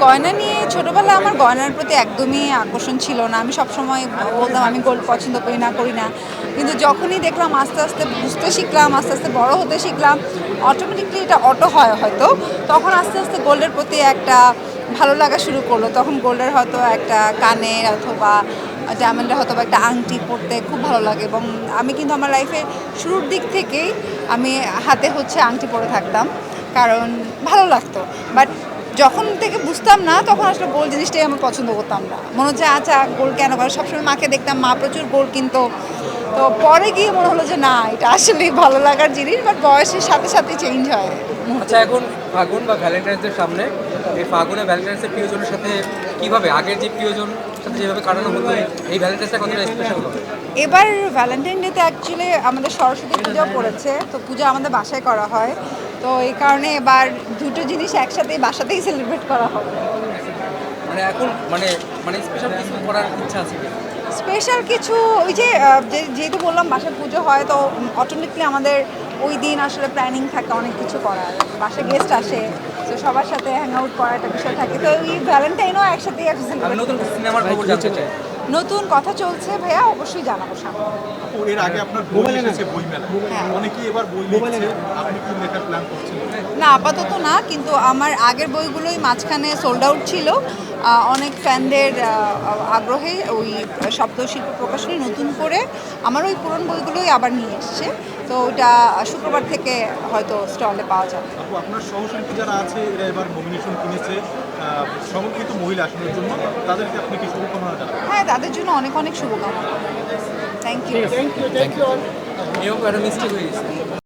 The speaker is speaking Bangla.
গয়না নিয়ে ছোটোবেলায় আমার গয়নার প্রতি একদমই আকর্ষণ ছিল না। আমি সবসময় বলতাম আমি গোল্ড পছন্দ করি না। কিন্তু যখনই দেখলাম আস্তে, আস্তে বুঝতে শিখলাম, আস্তে, আস্তে বড় হতে শিখলাম, অটোমেটিকলি এটা অটো হয় হয়তো। তখন আস্তে, আস্তে গোল্ডের প্রতি একটা ভালো লাগা শুরু করলো। তখন গোল্ডের হয়তো একটা কানের অথবা ডায়মন্ডের হয়তো বা একটা আংটি পরতে খুব ভালো লাগে এবং আমি কিন্তু আমার লাইফের শুরুর দিক থেকেই আমি হাতে হচ্ছে আংটি পরে থাকতাম। কারণ ভালো লাগতো। বাট যখন থেকে বুঝতাম না তখন আসলে গোল্ড জিনিসটাই আমি পছন্দ করতাম না। মনে হচ্ছে আচ্ছা গোল্ড কেন? কারণ সবসময় মাকে দেখতাম মা প্রচুর গোল্ড কিনতো। তো পরে গিয়ে মনে হলো যে না এটা আসলেই ভালো লাগার জিনিস বাট বয়সের সাথে, সাথে চেঞ্জ হয়। আচ্ছা, এখন ফাগুন বা ভ্যালেন্টাইন্সের সামনে এই ফাগুনে ভ্যালেন্টাইন্সের প্রিয়জনের সাথে কিভাবে আগের যে প্রিয়জন সাথে যেভাবে কাটানো হতো এই ভ্যালেন্টাইন্সটা কতটা স্পেশাল হবে? এবার ভ্যালেন্টাইন ডেতে অ্যাকচুয়ালি আমাদের সরস্বতী পূজা পড়েছে তো পূজা আমাদের বাসায় করা হয় তো এই কারণে এবার দুটো জিনিস একসাথে বাসাতেই সেলিব্রেট করা হবে। মানে এখন মানে মানে স্পেশাল কিছু করার ইচ্ছা আছে কি? স্পেশাল কিছু ওই যে যেহেতু বললাম বাসায় পুজো হয় তো অটোমেটিকলি আমাদের ওই দিন আসলে প্ল্যানিং থাকে অনেক কিছু করার, বাসায় গেস্ট আসে তো সবার সাথে হ্যাং আউট করার একটা বিষয় থাকে তো এই ভ্যালেন্টাইনও একসাথেই আমি সেলিব্রেট নতুন করি। সিনেমার খবর জানতে চাই। নতুন কথা চলছে ভাইয়া, অবশ্যই জানাবো সামনে। আপু, এর আগে আপনার বই এসেছে বইমেলা, হ্যাঁ। অনেকেই এবার বই লিখছে, আপনি কি লেখার প্ল্যান করছেন? না আপাতত না, কিন্তু আমার আগের বইগুলোই মাঝখানে সোল্ড আউট ছিল। অনেক ফ্যানদের আগ্রহে ওই শব্দশিল্প প্রকাশনী নতুন করে আমার ওই পুরনো বইগুলোই আবার নিয়ে এসছে। তো ওইটা শুক্রবার থেকে হয়তো স্টলে পাওয়া যাবে। আপু, আপনার সহশিল্পী যারা আছে এরা এবার নমিনেশন কিনেছে সংরক্ষিত মহিলা আসনের জন্য, তাদেরকে আপনি কি শুভকামনা জানাবেন? হ্যাঁ, তাদের জন্য অনেক অনেক শুভকামনা। Thank you. এও একটা মিস্টেক হয়ে গেছে।